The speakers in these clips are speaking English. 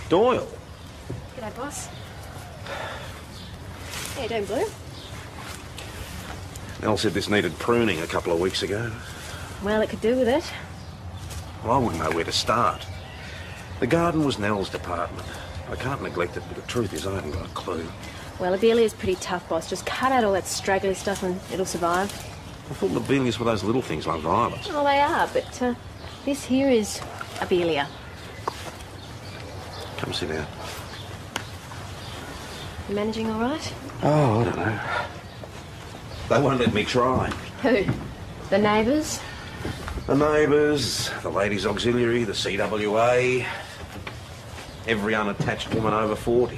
Doyle. G'day, boss. How you doing, Blue? Nell said this needed pruning a couple of weeks ago. Well, it could do with it. Well, I wouldn't know where to start. The garden was Nell's department. I can't neglect it, but the truth is I haven't got a clue. Well, Abelia's pretty tough, boss. Just cut out all that straggly stuff and it'll survive. I thought lobelias were those little things like violets. Well, they are, but this here is Abelia. Come sit down. You managing all right? Oh, I don't know. They won't let me try. Who? The neighbours? The neighbours, the ladies' auxiliary, the CWA, every unattached woman over 40.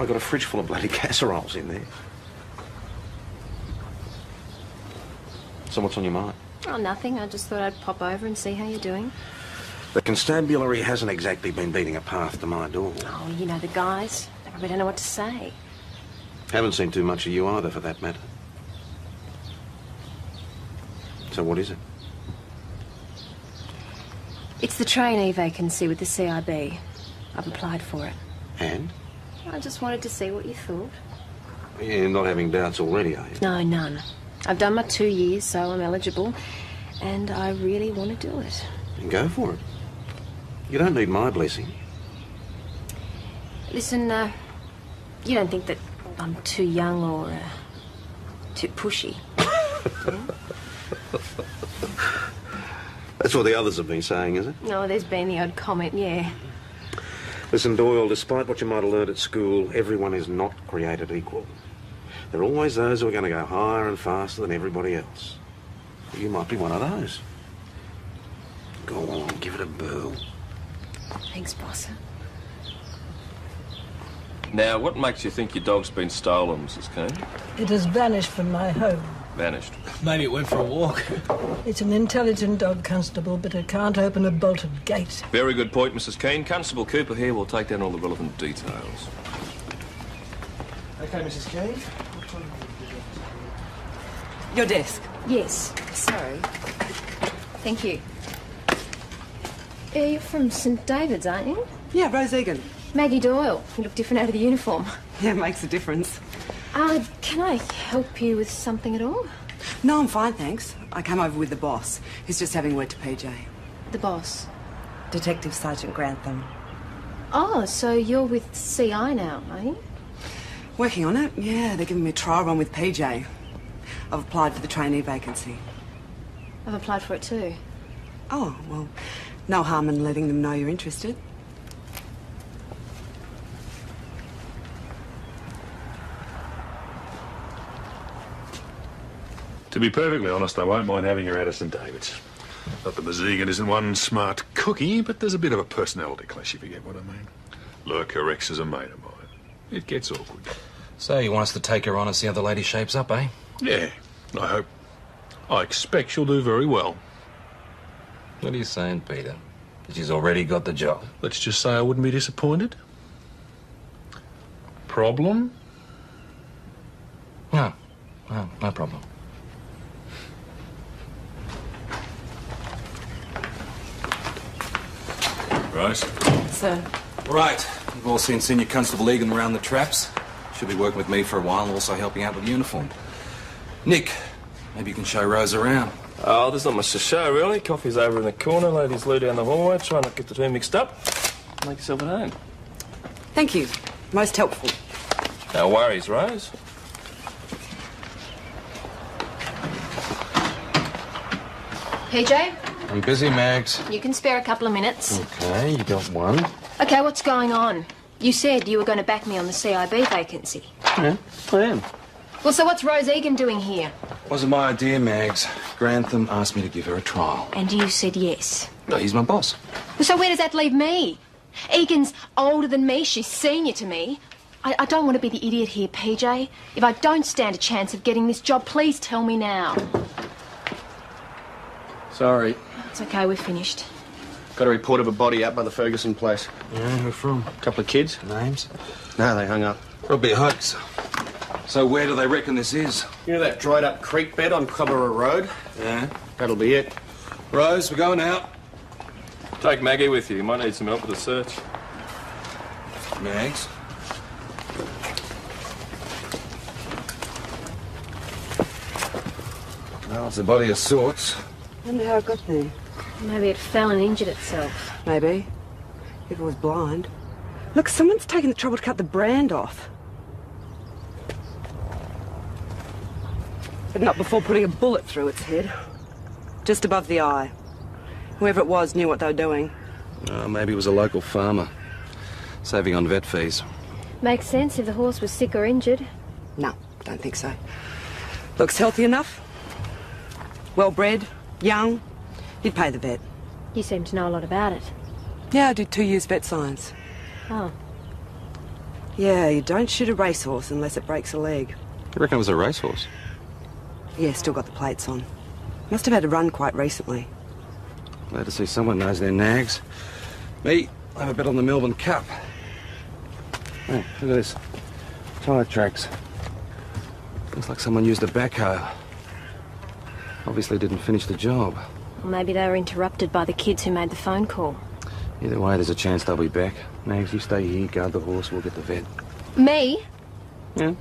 I've got a fridge full of bloody casseroles in there. So what's on your mind? Oh, nothing. I just thought I'd pop over and see how you're doing. The constabulary hasn't exactly been beating a path to my door. Oh, you know the guys. They probably don't know what to say. Haven't seen too much of you either, for that matter. So what is it? It's the trainee vacancy with the CIB. I've applied for it. And? I just wanted to see what you thought. You're not having doubts already, are you? No, none. I've done my 2 years, so I'm eligible. And I really want to do it. Then go for it. You don't need my blessing. Listen, you don't think that I'm too young or too pushy? Yeah? That's what the others have been saying, is it? No, there's been the odd comment, yeah. Listen, Doyle, despite what you might have learned at school, everyone is not created equal. There are always those who are going to go higher and faster than everybody else. You might be one of those. Go on, give it a burl. Thanks, boss. Now, what makes you think your dog's been stolen, Mrs. Keane? It has vanished from my home. Vanished. Maybe it went for a walk. It's an intelligent dog, Constable, but it can't open a bolted gate. Very good point, Mrs. Keane. Constable Cooper here will take down all the relevant details. Okay, Mrs. Keane. Your desk. Yes, sorry. Thank you. You're from St David's, aren't you? Yeah, Rose Egan. Maggie Doyle. You look different out of the uniform. Yeah, makes a difference. Can I help you with something at all? No, I'm fine, thanks. I came over with the boss. He's just having a word to PJ. The boss? Detective Sergeant Grantham. Oh, so you're with CI now, are you? Working on it, yeah. They're giving me a trial run with PJ. I've applied for the trainee vacancy. I've applied for it too. Oh, well, no harm in letting them know you're interested. To be perfectly honest, I won't mind having her out of St David's. Not that Ms. Egan isn't one smart cookie, but there's a bit of a personality clash, if you get what I mean. Lurker Rex is a mate of mine. It gets awkward. So you want us to take her on and see how the lady shapes up, eh? Yeah, I hope. I expect she'll do very well. What are you saying, Peter? That she's already got the job? Let's just say I wouldn't be disappointed. Problem? No. No problem. Rose? Sir. Right. You've all seen Senior Constable Egan around the traps. She'll be working with me for a while, also helping out with the uniform. Nick, maybe you can show Rose around. Oh, there's not much to show, really. Coffee's over in the corner, ladies loo down the hallway. Try not to get the two mixed up. Make yourself at home. Thank you. Most helpful. No worries, Rose. PJ, I'm busy, Mags. you can spare a couple of minutes. Okay, you got one. Okay, what's going on? You said you were going to back me on the CIB vacancy. Yeah, I am. Well, so what's Rose Egan doing here? Wasn't my idea, Mags. Grantham asked me to give her a trial. And you said yes. No, he's my boss. Well, so where does that leave me? Egan's older than me. She's senior to me. I don't want to be the idiot here, PJ. If I don't stand a chance of getting this job, please tell me now. Sorry. It's okay, we're finished. Got a report of a body out by the Ferguson place. Yeah, who from? Couple of kids. Names? No, they hung up. Probably a hoax. So where do they reckon this is? You know that dried up creek bed on Cobberah Road? Yeah. That'll be it. Rose, we're going out. Take Maggie with you. You might need some help with the search. Mags? Well, it's a body of sorts. Wonder how it got there. Maybe it fell and injured itself. Maybe. If it was blind. Look, someone's taken the trouble to cut the brand off. But not before putting a bullet through its head. Just above the eye. Whoever it was knew what they were doing. Maybe it was a local farmer. Saving on vet fees. Makes sense if the horse was sick or injured. No, don't think so. Looks healthy enough. Well-bred, young. You'd pay the vet. You seem to know a lot about it. Yeah, I did 2 years vet science. Oh. Yeah, you don't shoot a racehorse unless it breaks a leg. You reckon it was a racehorse? Yeah, still got the plates on. Must have had a run quite recently. Glad to see someone knows their nags. Me, I have a bet on the Melbourne Cup. Hey, look at this. Tyre tracks. Looks like someone used a backhoe. Obviously didn't finish the job. Or maybe they were interrupted by the kids who made the phone call. Either way, there's a chance they'll be back. Nags, you stay here, guard the horse, we'll get the vet. Me? Yeah.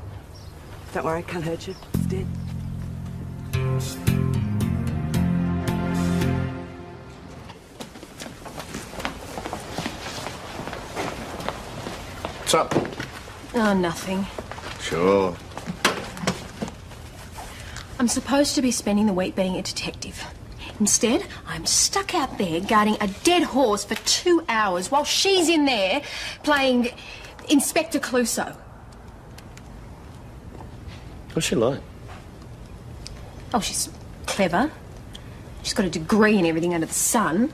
Don't worry, can't hurt you. It's dead. What's up? Oh, nothing. Sure. I'm supposed to be spending the week being a detective. Instead, I'm stuck out there guarding a dead horse for 2 hours while she's in there playing Inspector Clouseau. What's she like? Oh, she's clever. She's got a degree in everything under the sun.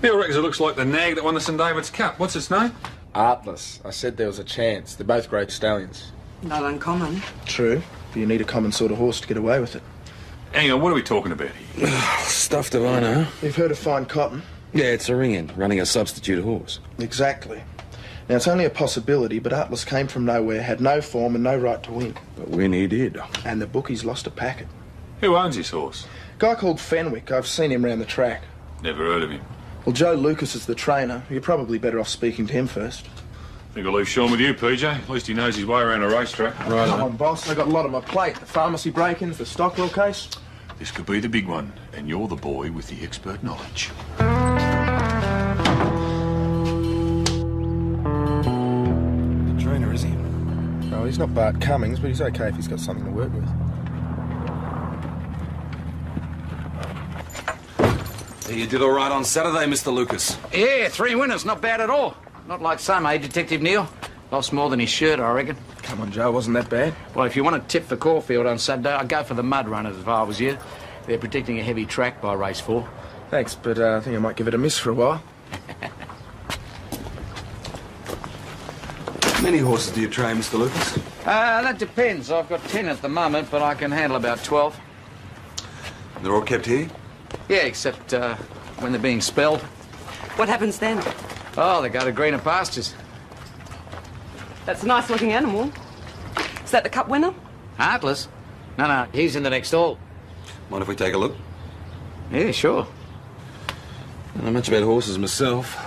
Neil reckons it looks like the nag that won the St David's Cup. What's its name? Artless. I said there was a chance. They're both great stallions. Not uncommon. True, but you need a common sort of horse to get away with it. Hang on, what are we talking about here? Stuff do I know. You've heard of fine cotton? Yeah, it's a ring-in, running a substitute horse. Exactly. Now, it's only a possibility, but Artless came from nowhere, had no form and no right to win. But when he did... And the bookies lost a packet. Who owns this horse? Guy called Fenwick. I've seen him round the track. Never heard of him. Well, Joe Lucas is the trainer. You're probably better off speaking to him first. Think I'll leave Sean with you, PJ. At least he knows his way around a racetrack. Right on, boss. I got a lot on my plate. The pharmacy break-ins, the Stockwell case. This could be the big one, and you're the boy with the expert knowledge. The trainer, is he? Oh, he's not Bart Cummings, but he's okay if he's got something to work with. You did all right on Saturday, Mr. Lucas. Yeah, 3 winners, not bad at all. Not like some, eh, Detective Neil? Lost more than his shirt, I reckon. Come on, Joe, wasn't that bad? Well, if you want to tip for Caulfield on Saturday, I'd go for the Mud Runners if I was you. They're predicting a heavy track by race 4. Thanks, but I think I might give it a miss for a while. How many horses do you train, Mr. Lucas? That depends. I've got 10 at the moment, but I can handle about 12. They're all kept here? Yeah, except when they're being spelled. What happens then? Oh, they go to greener pastures. That's a nice-looking animal. Is that the cup winner? Heartless? No, he's in the next stall. Mind if we take a look? Yeah, sure. I don't know much about horses myself.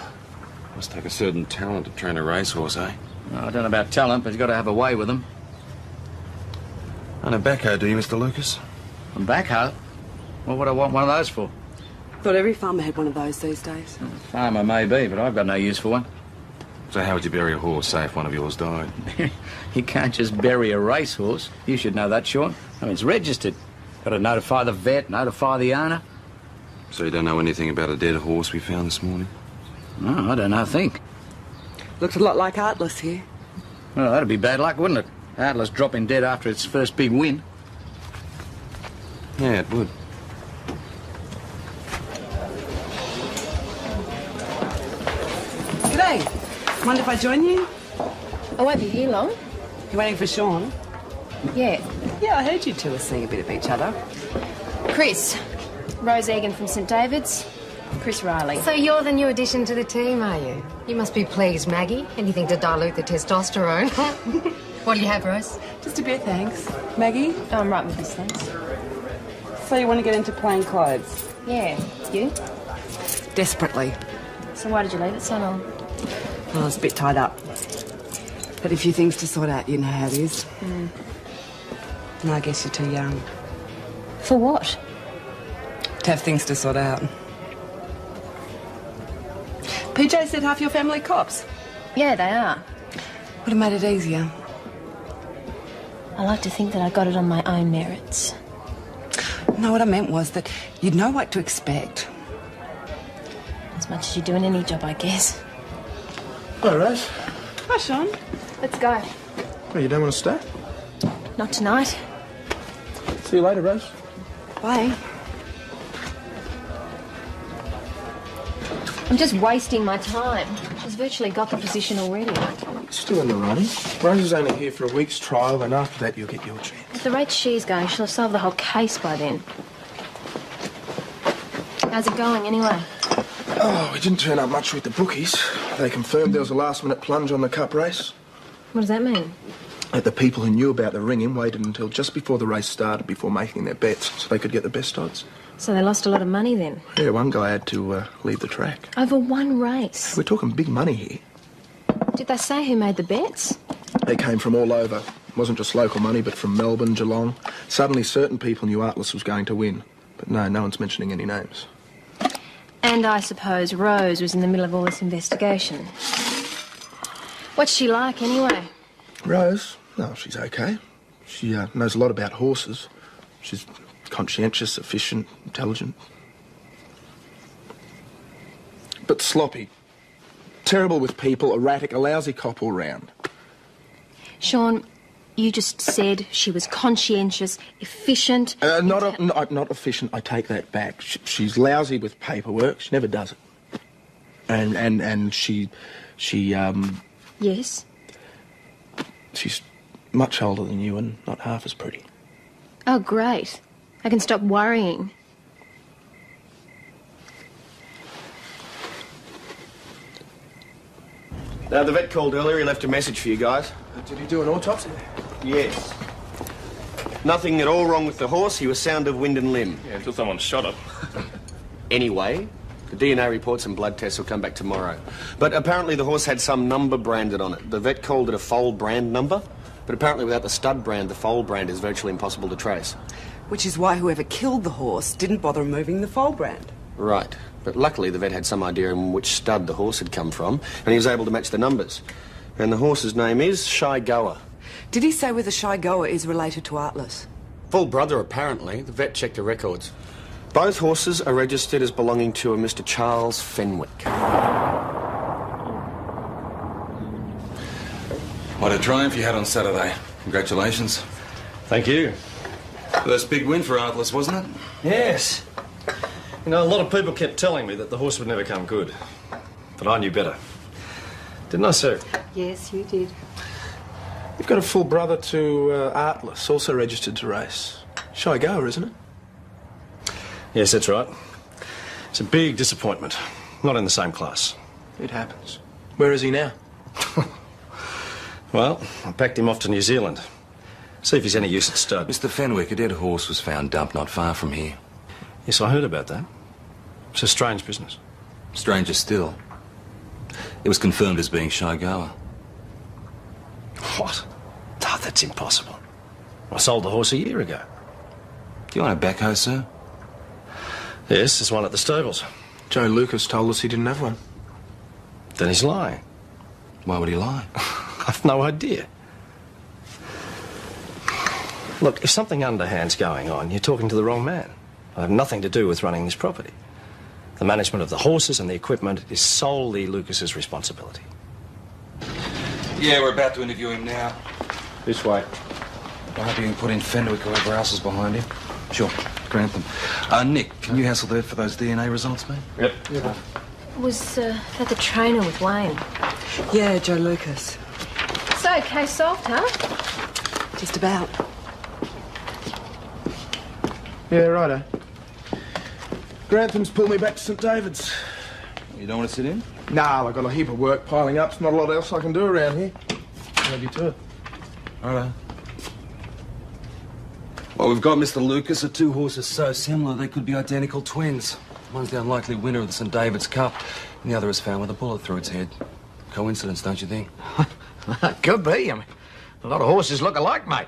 Must take a certain talent to train a racehorse, eh? Well, I don't know about talent, but you've got to have a way with them. And a backhoe, do you, Mr. Lucas? A backhoe? Well, what do I want one of those for? Thought every farmer had one of those these days. Farmer may be, but I've got no use for one. So how would you bury a horse, say, if one of yours died? You can't just bury a racehorse. You should know that, Sean. I mean, it's registered. Got to notify the vet, notify the owner. So you don't know anything about a dead horse we found this morning? No, I don't know, think. Looks a lot like Artless here. Well, that'd be bad luck, wouldn't it? Atlas dropping dead after its first big win. Yeah, it would. G'day. Mind if I join you? I won't be here long. You waiting for Sean? Yeah. Yeah, I heard you two were seeing a bit of each other. Chris. Rose Egan from St David's. Chris Riley. So you're the new addition to the team, are you? You must be pleased, Maggie. Anything to dilute the testosterone. What do you have, Rose? Just a bit, thanks. Maggie? Oh, I'm right with this, thanks. So you want to get into plain clothes? Yeah, you? Desperately. So why did you leave it so long? Well, I was a bit tied up. But a few things to sort out, you know how it is. And I guess you're too young. For what? To have things to sort out. PJ said half your family cops. Yeah, they are. Would have made it easier. I like to think that I got it on my own merits. No, what I meant was that you'd know what to expect. As much as you do in any job, I guess. Hi, Rose. Hi, Sean. Let's go. Oh, you don't want to stay? Not tonight. See you later, Rose. Bye. I'm just wasting my time. She's virtually got the position already. Still in the running. Rose is only here for a week's trial, and after that you'll get your chance. At the rate she's going, she'll have solved the whole case by then. How's it going, anyway? Oh, we didn't turn up much with the bookies. They confirmed there was a last-minute plunge on the cup race. What does that mean? The people who knew about the ringing waited until just before the race started before making their bets so they could get the best odds. So they lost a lot of money then? Yeah, one guy had to leave the track. Over one race? We're talking big money here. Did they say who made the bets? They came from all over. It wasn't just local money, but from Melbourne, Geelong. Suddenly, certain people knew Atlas was going to win. But no one's mentioning any names. And I suppose Rose was in the middle of all this investigation. What's she like, anyway? Rose? No, she's okay. She knows a lot about horses. She's conscientious, efficient, intelligent. But sloppy. Terrible with people, erratic, a lousy cop all round. Sean, you just said she was conscientious, efficient... Not efficient, I take that back. She's lousy with paperwork, she never does it. And she... Yes? She's much older than you and not half as pretty. Oh, great. I can stop worrying. The vet called earlier. He left a message for you guys. Did he do an autopsy? Yes. Nothing at all wrong with the horse. He was sound of wind and limb. Yeah, until someone shot him. Anyway, the DNA reports and blood tests will come back tomorrow. But apparently the horse had some number branded on it. The vet called it a foal brand number. But apparently without the stud brand, the foal brand is virtually impossible to trace. Which is why whoever killed the horse didn't bother removing the foal brand. Right. But luckily the vet had some idea in which stud the horse had come from, and he was able to match the numbers. And the horse's name is Shy Goer. Did he say whether Shy Goer is related to Atlas? Full brother, apparently. The vet checked the records. Both horses are registered as belonging to a Mr. Charles Fenwick. What a triumph you had on Saturday. Congratulations. Thank you. First big win for Atlas, wasn't it? Yes. You know, a lot of people kept telling me that the horse would never come good. But I knew better. Didn't I, sir? Yes, you did. You've got a full brother to Atlas, also registered to race. Shy Goer, isn't it? Yes, that's right. It's a big disappointment. Not in the same class. It happens. Where is he now? Well, I packed him off to New Zealand. See if he's any use at stud. Mr. Fenwick, a dead horse was found dumped not far from here. Yes, I heard about that. It's a strange business. Stranger still. It was confirmed as being Shy Goer. What? Oh, that's impossible. I sold the horse a year ago. Do you want a backhoe, sir? Yes, there's one at the stables. Joe Lucas told us he didn't have one. Then he's lying. Why would he lie? I've no idea. Look, if something underhand's going on, you're talking to the wrong man. I have nothing to do with running this property. The management of the horses and the equipment is solely Lucas's responsibility. Yeah, we're about to interview him now. This way. I hope you can put in Fenwick or whoever else is behind him. Sure, Grantham. Nick, can you hassle there for those DNA results, mate? Yep. Was that the trainer with Wayne? Yeah, Joe Lucas. So, case solved, huh? Just about. Yeah, righto. Grantham's pulled me back to St David's. You don't want to sit in? Nah, I've got a heap of work piling up. There's not a lot else I can do around here. Maybe to it. All right. Well, we've got Mr. Lucas, are two horses so similar they could be identical twins. One's the unlikely winner of the St. David's Cup, and the other is found with a bullet through its head. Coincidence, don't you think? Could be. I mean, a lot of horses look alike, mate.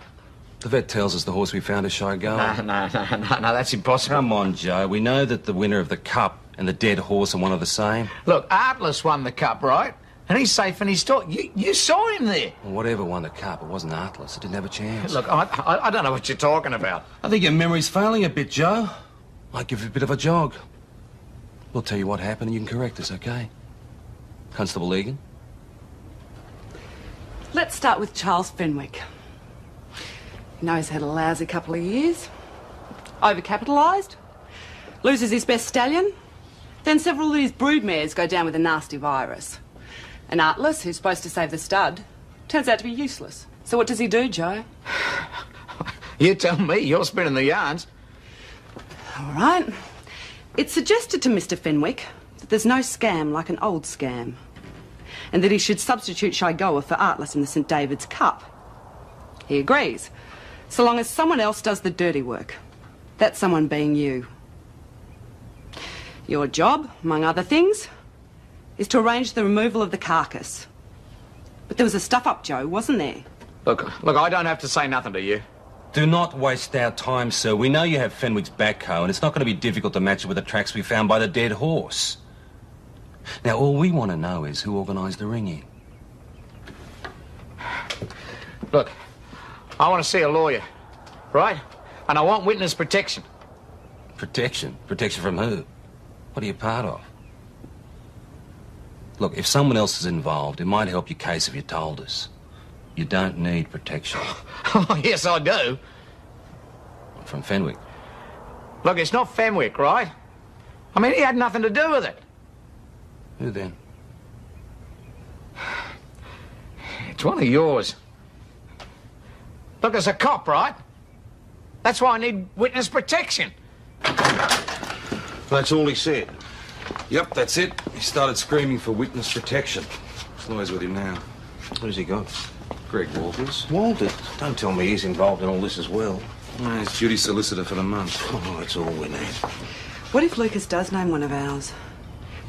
The vet tells us the horse we found is Shy Go. No, that's impossible. Come on, Joe. We know that the winner of the Cup and the dead horse are one of the same. Look, Atlas won the Cup, right? And he's safe in his store. You saw him there. Well, whatever won the Cup, it wasn't Atlas. It didn't have a chance. Look, I don't know what you're talking about. I think your memory's failing a bit, Joe. Might give you a bit of a jog. We'll tell you what happened and you can correct us, OK? Constable Egan? Let's start with Charles Fenwick. You know he's had a lousy couple of years. Overcapitalised. Loses his best stallion. Then several of his broodmares go down with a nasty virus. And Atlas, who's supposed to save the stud, turns out to be useless. So what does he do, Joe? You tell me. You're spinning the yarns. All right. It's suggested to Mr. Fenwick that there's no scam like an old scam, and that he should substitute Shy Goa for Atlas in the St. David's Cup. He agrees, so long as someone else does the dirty work. That someone being you. Your job, among other things, is to arrange the removal of the carcass. But there was a stuff-up, Joe, wasn't there? Look, I don't have to say nothing to you. Do not waste our time, sir. We know you have Fenwick's backhoe, and it's not going to be difficult to match it with the tracks we found by the dead horse. Now, all we want to know is who organised the ring-in. Look, I want to see a lawyer, right? And I want witness protection. Protection? Protection from who? What are you part of? Look, if someone else is involved, it might help your case if you told us. You don't need protection. Oh, yes, I do. From Fenwick? Look, it's not Fenwick, right? I mean, he had nothing to do with it. Who then? It's one of yours. Look, there's a cop, right? That's why I need witness protection. That's all he said. Yep, that's it. He started screaming for witness protection. His lawyer's with him now. Who's he got? Greg Walters. Walters? Don't tell me he's involved in all this as well. No, he's duty solicitor for the month. Oh, that's all we need. What if Lucas does name one of ours?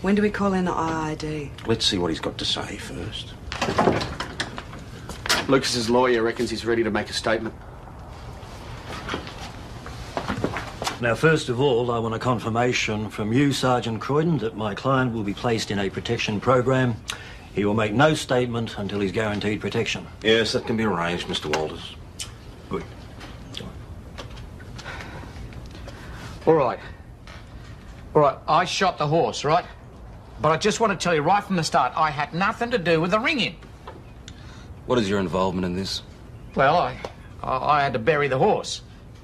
When do we call in the IID? Let's see what he's got to say first. Lucas's lawyer reckons he's ready to make a statement. Now, first of all, I want a confirmation from you, Sergeant Croydon, that my client will be placed in a protection program. He will make no statement until he's guaranteed protection. Yes, that can be arranged, Mr. Walters. Good. All right, I shot the horse, right? But I just want to tell you right from the start, I had nothing to do with the ring-in. What is your involvement in this? Well, I had to bury the horse.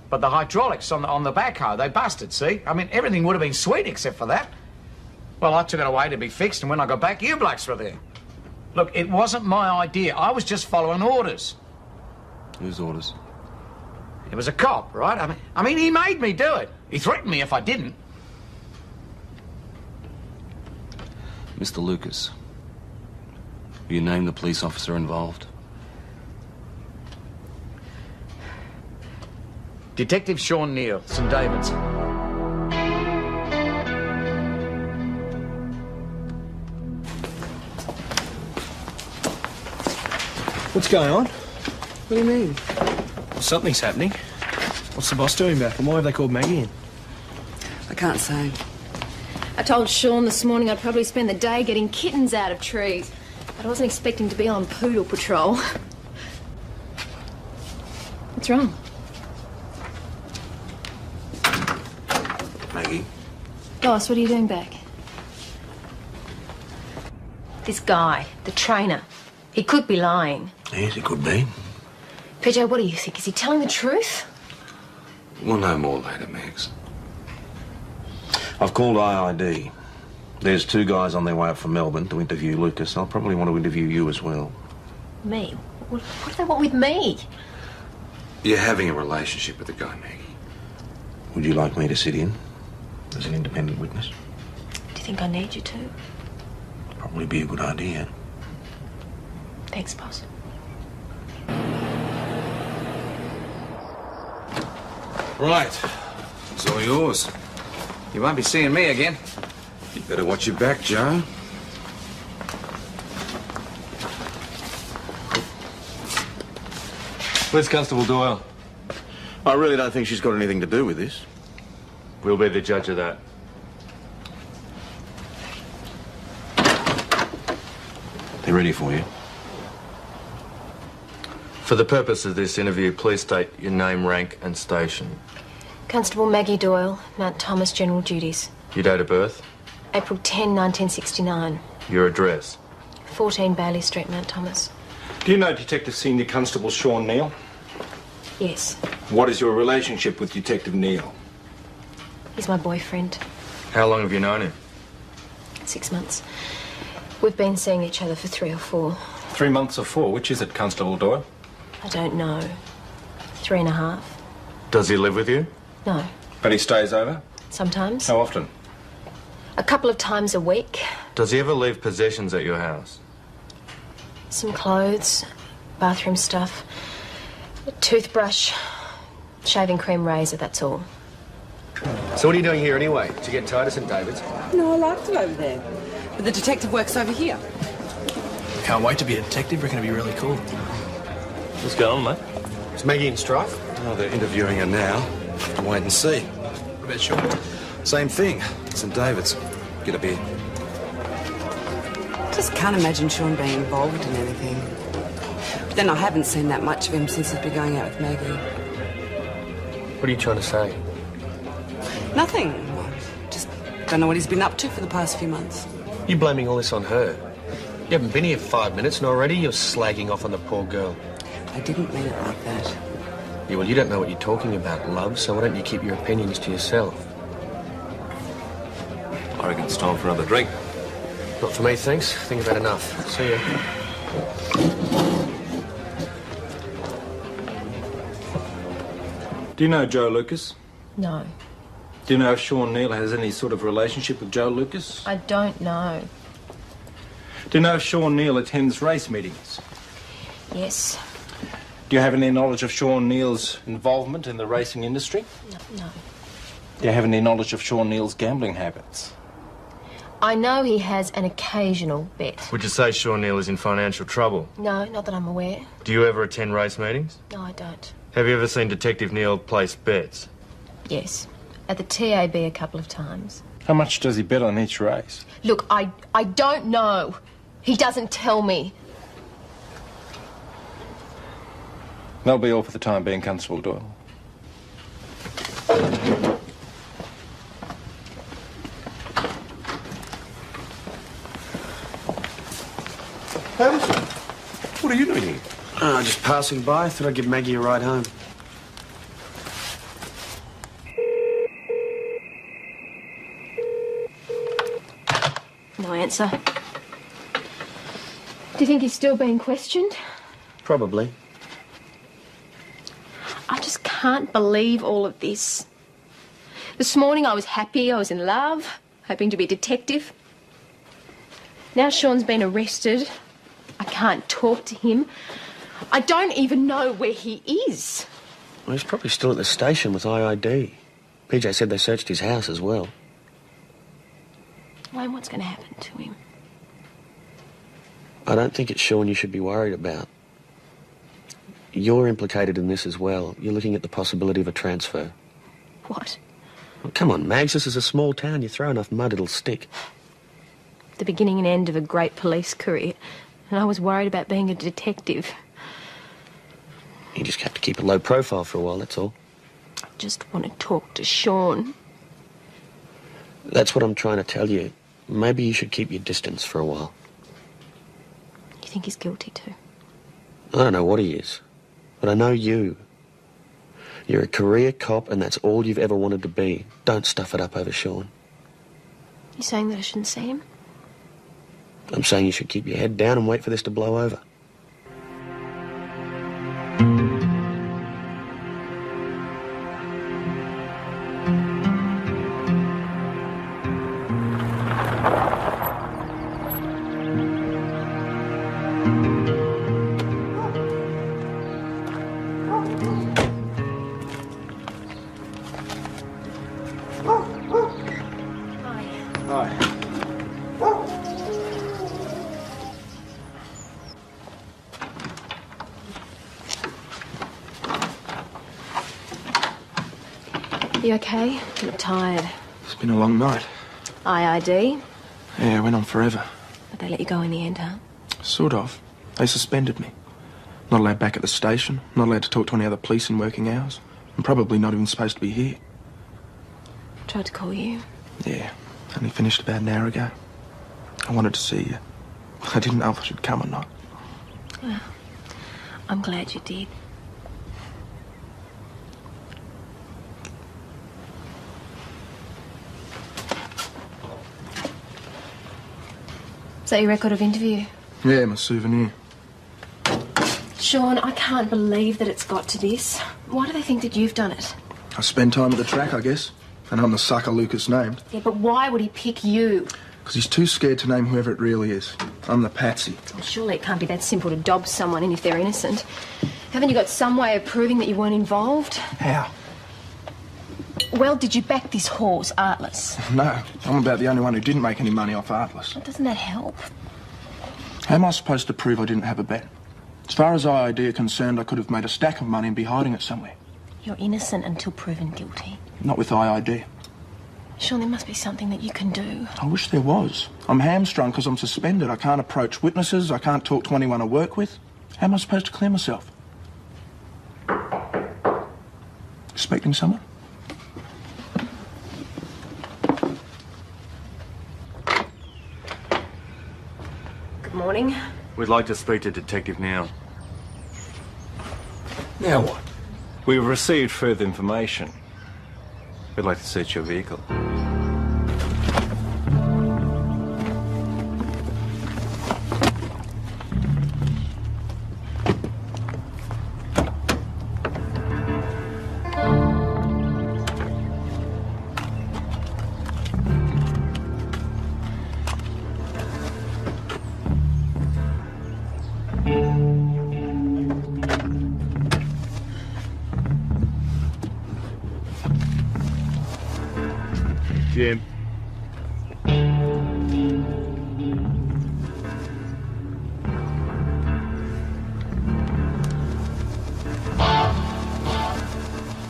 But the hydraulics on the backhoe, they busted, see? I mean, everything would have been sweet except for that. Well, I took it away to be fixed, and when I got back, you blokes were there. Look, it wasn't my idea. I was just following orders. Whose orders? It was a cop, right? I mean, he made me do it. He threatened me if I didn't. Mr. Lucas, will you name the police officer involved? Detective Sean Neal, St. David's. What's going on? What do you mean? Well, something's happening. What's the boss doing back, and why have they called Maggie in? I can't say. I told Sean this morning I'd probably spend the day getting kittens out of trees, but I wasn't expecting to be on poodle patrol. What's wrong? Maggie? Boss, what are you doing back? This guy, the trainer, he could be lying. Yes, it could be. PJ, what do you think? Is he telling the truth? We'll know more later, Max. I've called IID. There's two guys on their way up from Melbourne to interview Lucas. I'll probably want to interview you as well. Me? What do they want with me? You're having a relationship with the guy, Maggie. Would you like me to sit in as an independent witness? Do you think I need you to? Probably be a good idea. Thanks, boss. Right. It's all yours. You won't be seeing me again. You better watch your back, Joe. Where's Constable Doyle? I really don't think she's got anything to do with this. We'll be the judge of that. They're ready for you. For the purpose of this interview, please state your name, rank and station. Constable Maggie Doyle, Mount Thomas, General Duties. Your date of birth, April 10, 1969. your address. 14 Bailey Street, Mount Thomas. Do you know Detective Senior Constable Sean Neal? Yes, What is your relationship with Detective Neal? he's my boyfriend. How long have you known him? 6 months. We've been seeing each other for 3 or 4. 3 months or 4? Which is it, Constable Doyle? I don't know. 3.5. Does he live with you? No, But he stays over? sometimes. How often? A couple of times a week. Does he ever leave possessions at your house? Some clothes, bathroom stuff, a toothbrush, shaving cream razor, that's all. So what are you doing here anyway? Did you get tired of St David's? No, I liked it over there. But the detective works over here. Can't wait to be a detective. Reckon it'd be really cool. What's going on, mate? Is Maggie in strife? Oh, they're interviewing her now. Wait and see. What about Sean? Same thing. St David's. Get a beer. Just can't imagine Sean being involved in anything. But then I haven't seen that much of him since he's been going out with Maggie. What are you trying to say? Nothing. Just don't know what he's been up to for the past few months. You blaming all this on her? You haven't been here 5 minutes and already you're slagging off on the poor girl. I didn't mean it like that. Yeah, well, you don't know what you're talking about, love, so why don't you keep your opinions to yourself? I reckon it's time for another drink. Not for me, thanks. I think I've had enough. See ya. Do you know Joe Lucas? No, Do you know if Sean Neal has any sort of relationship with Joe Lucas? I don't know. Do you know if Sean Neal attends race meetings? Yes, Do you have any knowledge of Sean Neal's involvement in the racing industry? no. Do you have any knowledge of Sean Neal's gambling habits? I know he has an occasional bet. Would you say Sean Neal is in financial trouble? No, not that I'm aware. Do you ever attend race meetings? No, I don't. Have you ever seen Detective Neal place bets? Yes, at the TAB a couple of times. How much does he bet on each race? Look, I don't know. He doesn't tell me. That'll be all for the time being, Constable Doyle. What are you doing here? Just passing by. Thought I'd give Maggie a ride home. No answer. Do you think he's still being questioned? Probably. I just can't believe all of this. This morning I was happy, I was in love, hoping to be a detective. Now Sean's been arrested. I can't talk to him. I don't even know where he is. Well, he's probably still at the station with IID. PJ said they searched his house as well. Wayne, what's going to happen to him? I don't think it's Sean you should be worried about. You're implicated in this as well. You're looking at the possibility of a transfer. What? Well, come on, Mags, this is a small town. You throw enough mud, it'll stick. The beginning and end of a great police career. And I was worried about being a detective. You just have to keep a low profile for a while, that's all. I just want to talk to Sean. That's what I'm trying to tell you. Maybe you should keep your distance for a while. You think he's guilty too? I don't know what he is, but I know you. You're a career cop and that's all you've ever wanted to be. Don't stuff it up over Sean. You saying that I shouldn't see him? I'm saying you should keep your head down and wait for this to blow over. You okay? You look tired. It's been a long night. IID? Yeah, it went on forever. But they let you go in the end, huh? Sort of. They suspended me. Not allowed back at the station, not allowed to talk to any other police in working hours. I'm probably not even supposed to be here. Tried to call you. Yeah, only finished about an hour ago. I wanted to see you. I didn't know if I should come or not. Well, I'm glad you did. Is that your record of interview? Yeah, my souvenir. Sean, I can't believe that it's got to this. Why do they think that you've done it? I spend time at the track, I guess. And I'm the sucker Lucas named. Yeah, but why would he pick you? Because he's too scared to name whoever it really is. I'm the patsy. Well, surely it can't be that simple to dob someone in if they're innocent. Haven't you got some way of proving that you weren't involved? How? Well, did you back this horse, Artless? No, I'm about the only one who didn't make any money off Artless. Well, doesn't that help? How am I supposed to prove I didn't have a bet? As far as IID are concerned, I could have made a stack of money and be hiding it somewhere. You're innocent until proven guilty. Not with IID. Sean, there must be something that you can do. I wish there was. I'm hamstrung because I'm suspended. I can't approach witnesses. I can't talk to anyone I work with. How am I supposed to clear myself? Expecting someone? Good morning. We'd like to speak to Detective Neal. Now what? We've received further information. We'd like to search your vehicle. Jim.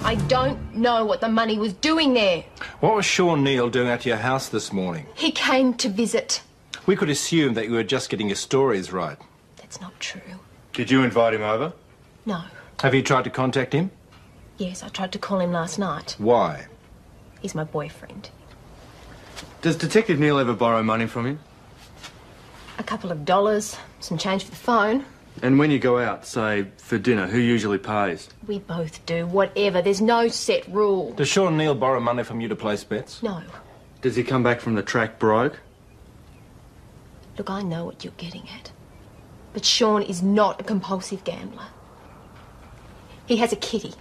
I don't know what the money was doing there. What was Sean Neal doing at your house this morning? He came to visit. We could assume that you were just getting your stories right. That's not true. Did you invite him over? No. Have you tried to contact him? Yes, I tried to call him last night. Why? He's my boyfriend. Does Detective Neal ever borrow money from you? A couple of dollars, some change for the phone. And when you go out, say, for dinner, who usually pays? We both do, whatever. There's no set rule. Does Sean Neal borrow money from you to place bets? No. Does he come back from the track broke? Look, I know what you're getting at. But Sean is not a compulsive gambler. He has a kitty.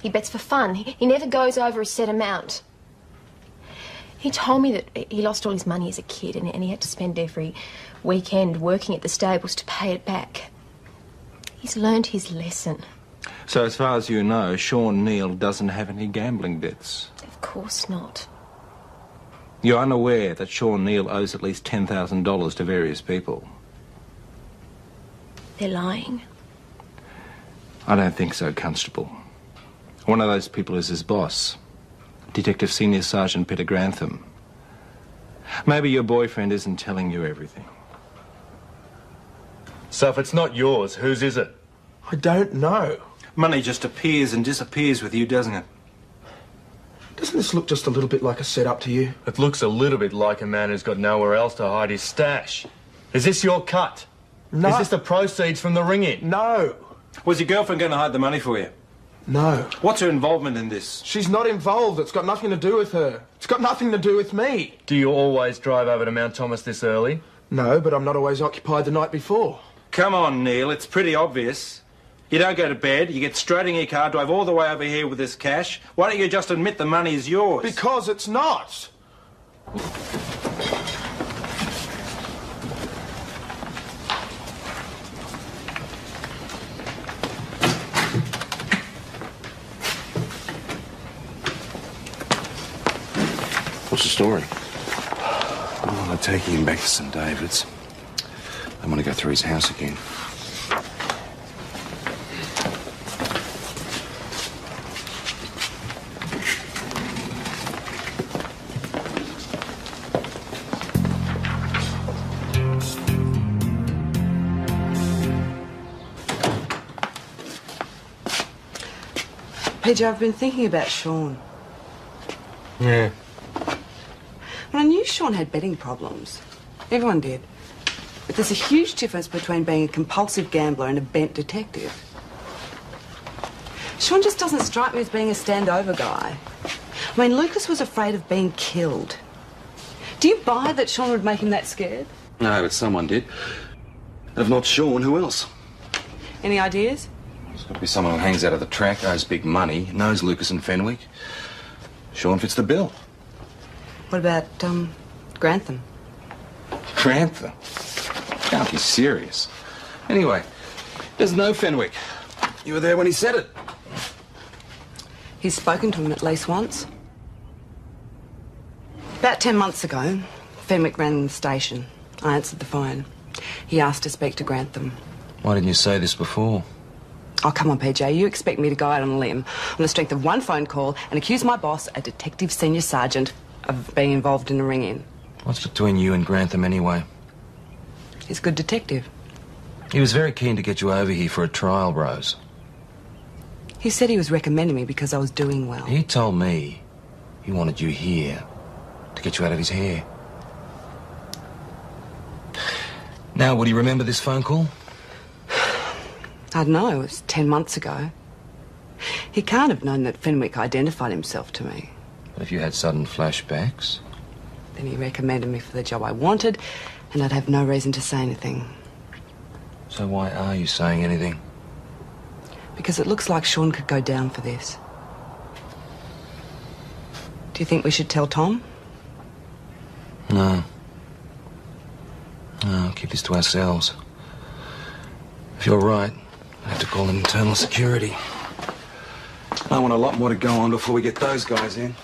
He bets for fun. He never goes over a set amount. He told me that he lost all his money as a kid and he had to spend every weekend working at the stables to pay it back. He's learned his lesson. So as far as you know, Sean Neal doesn't have any gambling debts? Of course not. You're unaware that Sean Neal owes at least $10,000 to various people? They're lying. I don't think so, Constable. One of those people is his boss, Detective Senior Sergeant Peter Grantham. Maybe your boyfriend isn't telling you everything. So if it's not yours, whose is it? I don't know. Money just appears and disappears with you, doesn't it? Doesn't this look just a little bit like a setup to you? It looks a little bit like a man who's got nowhere else to hide his stash. Is this your cut? No. Is this the proceeds from the ring-in? No. Was your girlfriend going to hide the money for you? No. What's her involvement in this? She's not involved. It's got nothing to do with her. It's got nothing to do with me. Do you always drive over to Mount Thomas this early? No, but I'm not always occupied the night before. Come on, Neil, it's pretty obvious. You don't go to bed, you get straight in your car, drive all the way over here with this cash. Why don't you just admit the money is yours? Because it's not. What's the story? Oh, they're taking him back to St. David's. I want to go through his house again. PJ, I've been thinking about Sean. Yeah. Well, I knew Sean had betting problems. Everyone did. But there's a huge difference between being a compulsive gambler and a bent detective. Sean just doesn't strike me as being a standover guy. I mean, Lucas was afraid of being killed. Do you buy that Sean would make him that scared? No, but someone did. And if not Sean, who else? Any ideas? There's got to be someone who hangs out of the track, owes big money, knows Lucas and Fenwick. Sean fits the bill. What about, Grantham? Grantham? Can't be serious. Anyway, there's no Fenwick. You were there when he said it. He's spoken to him at least once. About 10 months ago, Fenwick rang the station. I answered the phone. He asked to speak to Grantham. Why didn't you say this before? Oh, come on, PJ. You expect me to go out on a limb on the strength of one phone call and accuse my boss, a detective senior sergeant, of being involved in a ring-in? What's between you and Grantham anyway? He's a good detective. He was very keen to get you over here for a trial, Rose. He said he was recommending me because I was doing well. He told me he wanted you here to get you out of his hair. Now, would he remember this phone call? I don't know. It was 10 months ago. He can't have known that Fenwick identified himself to me. But if you had sudden flashbacks? Then he recommended me for the job I wanted, and I'd have no reason to say anything. So why are you saying anything? Because it looks like Sean could go down for this. Do you think we should tell Tom? No. No, keep this to ourselves. If you're right, I have to call in internal security. I want a lot more to go on before we get those guys in.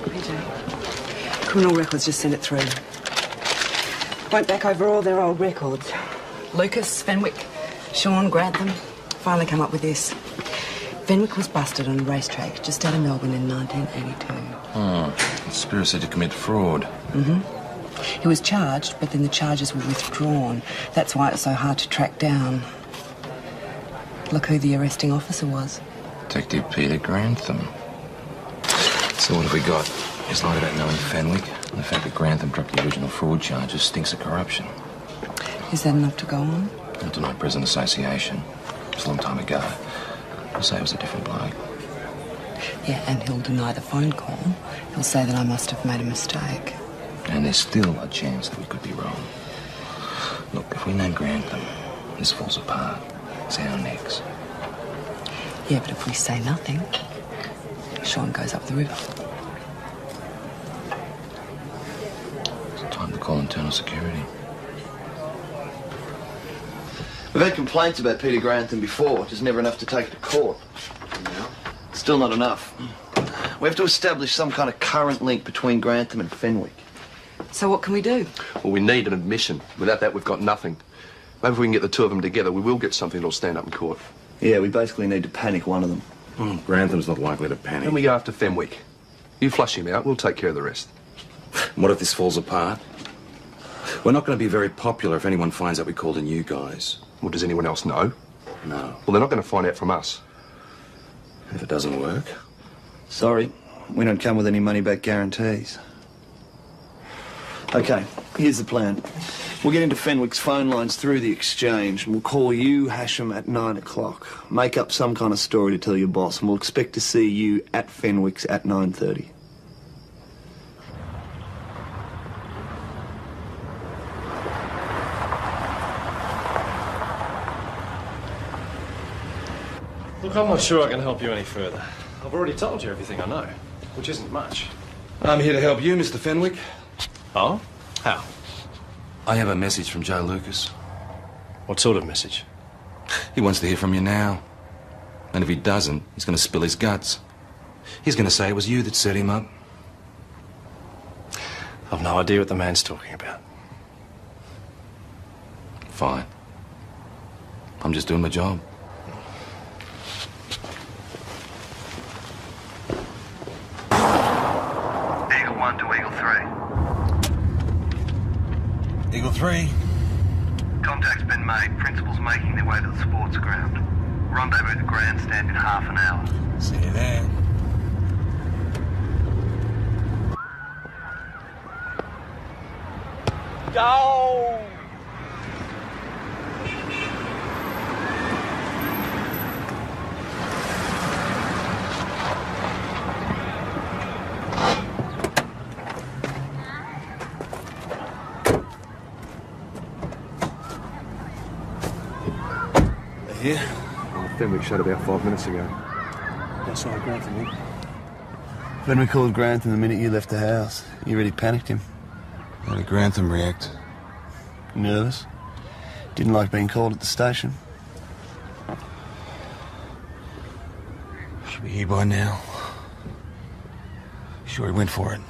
PJ, Criminal Records just sent it through. Went back over all their old records. Lucas, Fenwick, Sean, Grantham. Finally come up with this. Fenwick was busted on a racetrack just out of Melbourne in 1982. Conspiracy to commit fraud. He was charged, but then the charges were withdrawn. That's why it's so hard to track down. Look who the arresting officer was. Detective Peter Grantham. So what have we got? He's lied about knowing Fenwick, and the fact that Grantham dropped the original fraud charges stinks of corruption. Is that enough to go on? Not deny present association. It was a long time ago. I'll say it was a different bloke. Yeah, and he'll deny the phone call. He'll say that I must have made a mistake. And there's still a chance that we could be wrong. Look, if we name Grantham, this falls apart. It's our necks. Yeah, but if we say nothing, Sean goes up the river. It's time to call internal security. We've had complaints about Peter Grantham before, just never enough to take it to court. Still not enough. We have to establish some kind of current link between Grantham and Fenwick. So what can we do? Well, we need an admission. Without that, we've got nothing. Maybe if we can get the two of them together, we will get something that'll stand up in court. Yeah, we basically need to panic one of them. Grantham's not likely to panic. Then we go after Fenwick. You flush him out, we'll take care of the rest. What if this falls apart? We're not going to be very popular if anyone finds out we called in you guys. Well, does anyone else know? No. Well, they're not going to find out from us. And if it doesn't work? Sorry, we don't come with any money-back guarantees. Okay, here's the plan. We'll get into Fenwick's phone lines through the exchange, and we'll call you, Hashem, at 9 o'clock. Make up some kind of story to tell your boss, and we'll expect to see you at Fenwick's at 9:30. Look, I'm not sure I can help you any further. I've already told you everything I know, which isn't much. I'm here to help you, Mr. Fenwick. Oh? How? I have a message from Joe Lucas. What sort of message? He wants to hear from you now. And if he doesn't, he's going to spill his guts. He's going to say it was you that set him up. I've no idea what the man's talking about. Fine. I'm just doing my job. Eagle 1 to Eagle 3. Eagle 3. Contact's been made. Principal's making their way to the sports ground. Rendezvous at the grandstand in half an hour. See you there. Go! Here? Fenwick shut about 5 minutes ago. Outside Grantham. When we called Grantham the minute you left the house, you really panicked him. How did Grantham react? Nervous. Didn't like being called at the station. Should be here by now. Sure he went for it?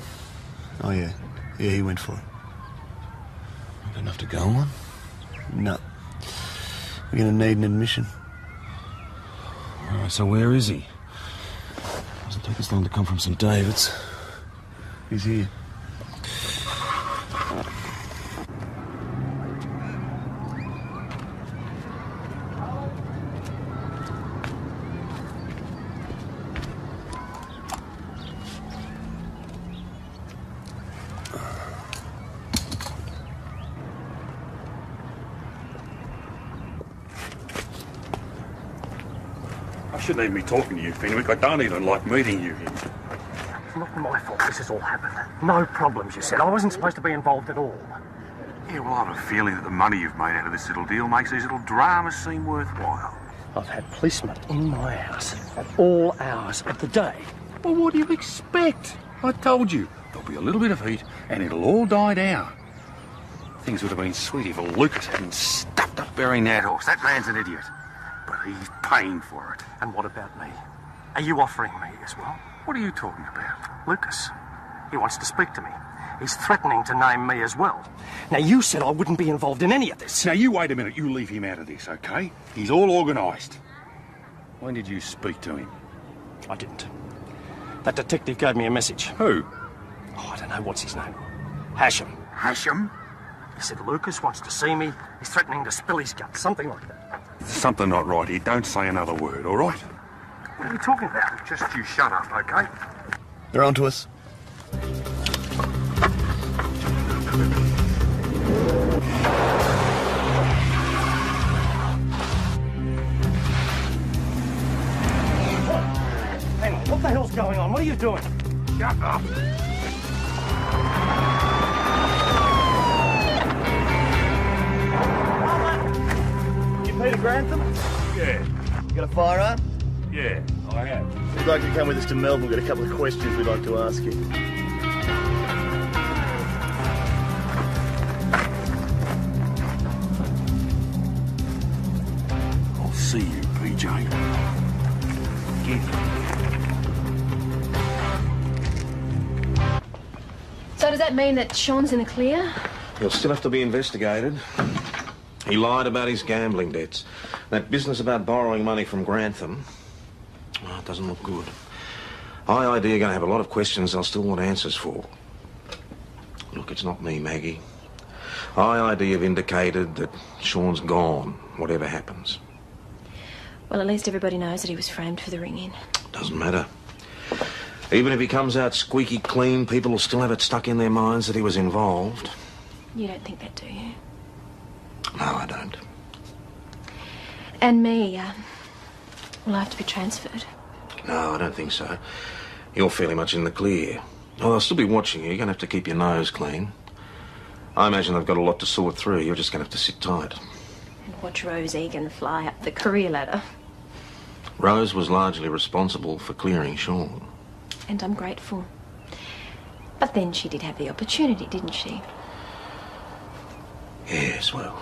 Oh, yeah. Yeah, he went for it. Not enough to go on? No. We're going to need an admission. All right, so where is he? Doesn't take us long to come from St. David's. He's here. I shouldn't even be talking to you, Fenwick. I don't even like meeting you here. It's not my fault this has all happened. No problems, you said. I wasn't supposed to be involved at all. Yeah, well, I have a feeling that the money you've made out of this little deal makes these little dramas seem worthwhile. I've had policemen in my house at all hours of the day. Well, what do you expect? I told you. There'll be a little bit of heat, and it'll all die down. Things would have been sweet if Lucas hadn't stuffed up burying that horse. That man's an idiot. But he's paying for it. And what about me? Are you offering me as well? What are you talking about? Lucas. He wants to speak to me. He's threatening to name me as well. Now, you said I wouldn't be involved in any of this. Now, you wait a minute. You leave him out of this, OK? He's all organised. When did you speak to him? I didn't. That detective gave me a message. Who? Oh, I don't know. What's his name? Hasham. Hasham? He said Lucas wants to see me. He's threatening to spill his guts. Something like that. There's something not right here. Don't say another word, all right? What are you talking about? Just you shut up, OK? They're on to us. Hang on, what the hell's going on? What are you doing? Shut up. You Peter Grantham? Yeah. You got a firearm? Yeah, I have. We'd like you to come with us to Melbourne. We've got a couple of questions we'd like to ask you. I'll see you, PJ. So does that mean that Sean's in the clear? He'll still have to be investigated. He lied about his gambling debts. That business about borrowing money from Grantham, oh, it doesn't look good. IID are going to have a lot of questions they'll still want answers for. Look, it's not me, Maggie. IID have indicated that Sean's gone, whatever happens. Well, at least everybody knows that he was framed for the ring-in. Doesn't matter. Even if he comes out squeaky clean, people will still have it stuck in their minds that he was involved. You don't think that, do you? No, I don't. And me, will I have to be transferred? No, I don't think so. You're fairly much in the clear. Oh, they'll still be watching you. You're going to have to keep your nose clean. I imagine they've got a lot to sort through. You're just going to have to sit tight. And watch Rose Egan fly up the career ladder. Rose was largely responsible for clearing Sean. And I'm grateful. But then she did have the opportunity, didn't she? Yes, well.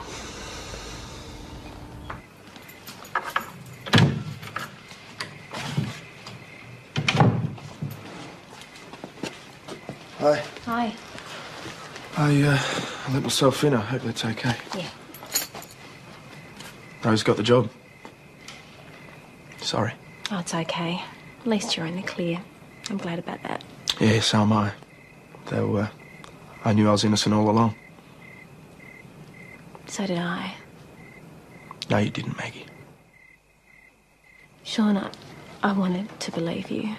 Hi. Hi. I let myself in. I hope that's okay. Yeah. Rose got the job. Sorry. Oh, it's okay. At least you're in the clear. I'm glad about that. Yeah, so am I. Though, I knew I was innocent all along. So did I. No, you didn't, Maggie. Sean, I wanted to believe you.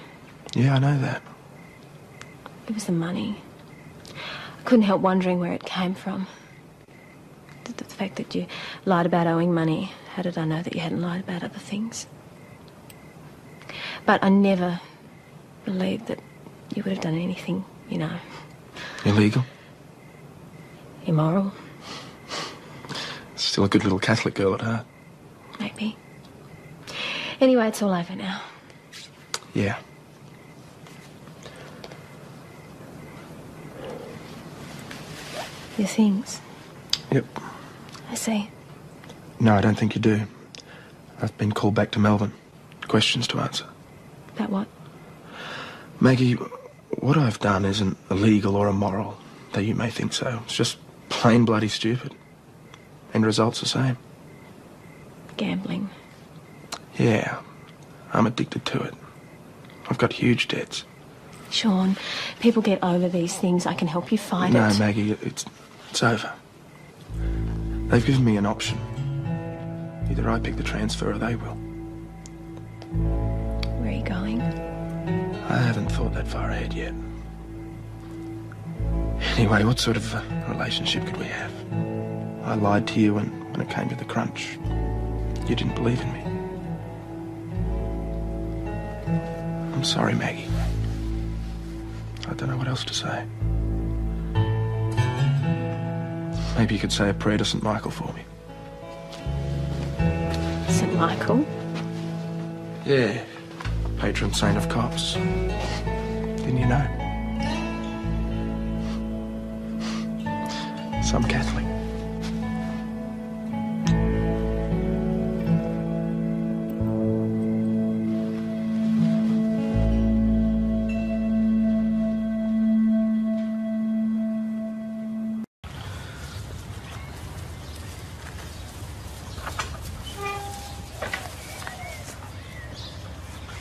Yeah, I know that. It was the money. I couldn't help wondering where it came from. The fact that you lied about owing money, how did I know that you hadn't lied about other things? But I never believed that you would have done anything, you know. Illegal? Immoral, Still a good little Catholic girl at heart. maybe. Anyway, it's all over now. Yeah. Your things. Yep. I see. No, I don't think you do. I've been called back to Melbourne. Questions to answer. About what? Maggie, what I've done isn't illegal or immoral, though you may think so. It's just plain bloody stupid. End result's the same. Gambling. Yeah. I'm addicted to it. I've got huge debts. Sean, people get over these things. I can help you fight No, it. Maggie, it's over. They've given me an option. Either I pick the transfer or they will. Where are you going? I haven't thought that far ahead yet. Anyway, what sort of relationship could we have? I lied to you when it came to the crunch. You didn't believe in me. I'm sorry, Maggie. I don't know what else to say. Maybe you could say a prayer to St. Michael for me. St. Michael? Yeah. Patron saint of cops. Didn't you know? Some Catholic.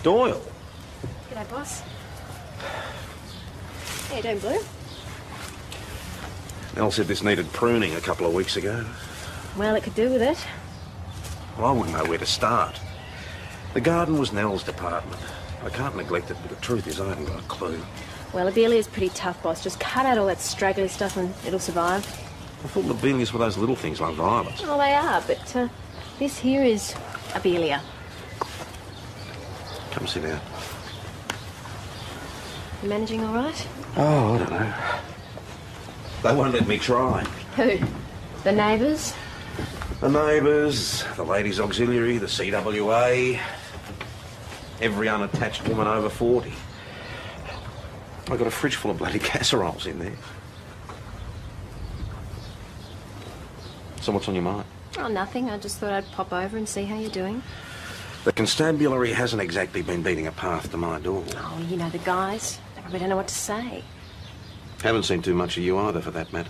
Doyle. G'day, boss. How you doing, Blue? Nell said this needed pruning a couple of weeks ago. Well, it could do with it. Well, I wouldn't know where to start. The garden was Nell's department. I can't neglect it, but the truth is I haven't got a clue. Well, Abelia's pretty tough, boss. Just cut out all that straggly stuff and it'll survive. I thought lobelias were those little things like violets. Oh, they are, but this here is Abelia. Come sit down. You managing all right? Oh, I don't know. They won't let me try. Who? The neighbours? The neighbours, the ladies' auxiliary, the CWA, every unattached woman over 40. I've got a fridge full of bloody casseroles in there. So what's on your mind? Oh, nothing. I just thought I'd pop over and see how you're doing. The constabulary hasn't exactly been beating a path to my door. Oh, you know the guys. They probably don't know what to say. Haven't seen too much of you either, for that matter.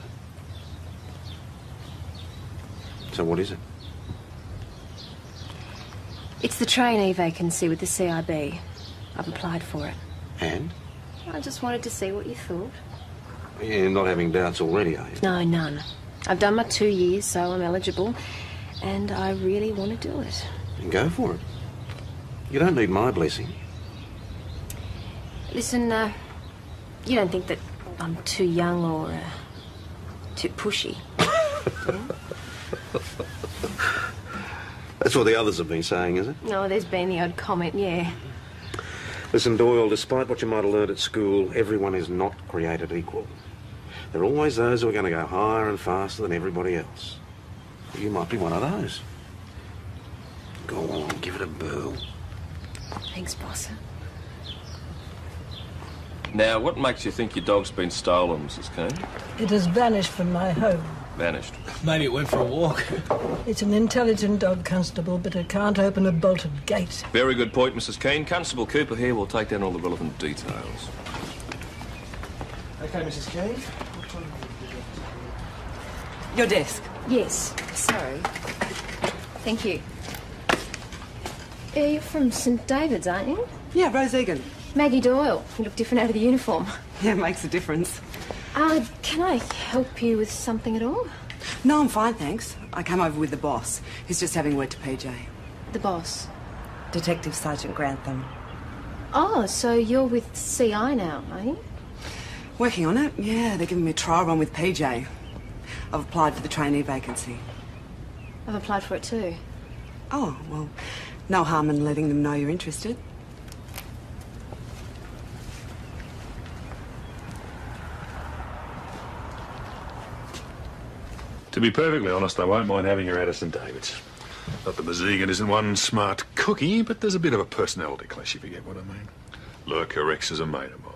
So what is it? It's the trainee vacancy with the CIB. I've applied for it. And? I just wanted to see what you thought. You're not having doubts already, are you? No, none. I've done my 2 years, so I'm eligible. And I really want to do it. Then go for it. You don't need my blessing. Listen, you don't think that I'm too young or too pushy? That's what the others have been saying, is it? No, there's been the odd comment, yeah. Listen, Doyle, despite what you might have learned at school, everyone is not created equal. There are always those who are going to go higher and faster than everybody else. You might be one of those. Go on, give it a whirl. Thanks, boss. Now, what makes you think your dog's been stolen, Mrs. Kane? It has vanished from my home. Vanished. Maybe it went for a walk. It's an intelligent dog, Constable, but it can't open a bolted gate. Very good point, Mrs. Kane. Constable Cooper here will take down all the relevant details. Okay, Mrs. Kane. Your desk. Yes. Sorry. Thank you. You're from St David's, aren't you? Yeah, Rose Egan. Maggie Doyle. You look different out of the uniform. Yeah, it makes a difference. Can I help you with something at all? No, I'm fine, thanks. I came over with the boss. He's just having word to PJ. The boss? Detective Sergeant Grantham. Oh, so you're with CI now, are you? Working on it, yeah. They're giving me a trial run with PJ. I've applied for the trainee vacancy. I've applied for it too. Oh, well, no harm in letting them know you're interested. To be perfectly honest, I won't mind having her at St David's. Not that Mazegan isn't one smart cookie, but there's a bit of a personality clash, if you get what I mean. Lurker Rex is a mate of mine.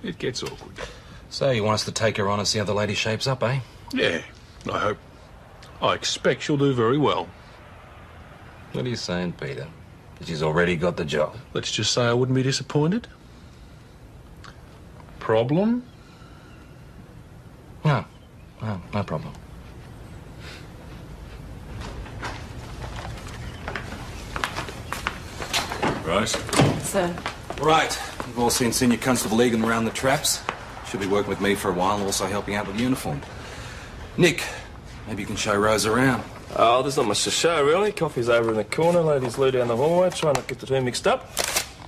It gets awkward. So you want us to take her on and see how the lady shapes up, eh? Yeah, I hope. I expect she'll do very well. What are you saying, Peter? That she's already got the job? Let's just say I wouldn't be disappointed. Problem? No, no problem. Right. Sir. Right. We've all seen Senior Constable Egan around the traps. She'll be working with me for a while and also helping out with the uniform. Nick, maybe you can show Rose around. Oh, there's not much to show, really. Coffee's over in the corner, ladies loo down the hallway. Try not to get the two mixed up.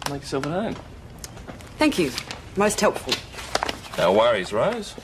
Make yourself at home. Thank you. Most helpful. No worries, Rose.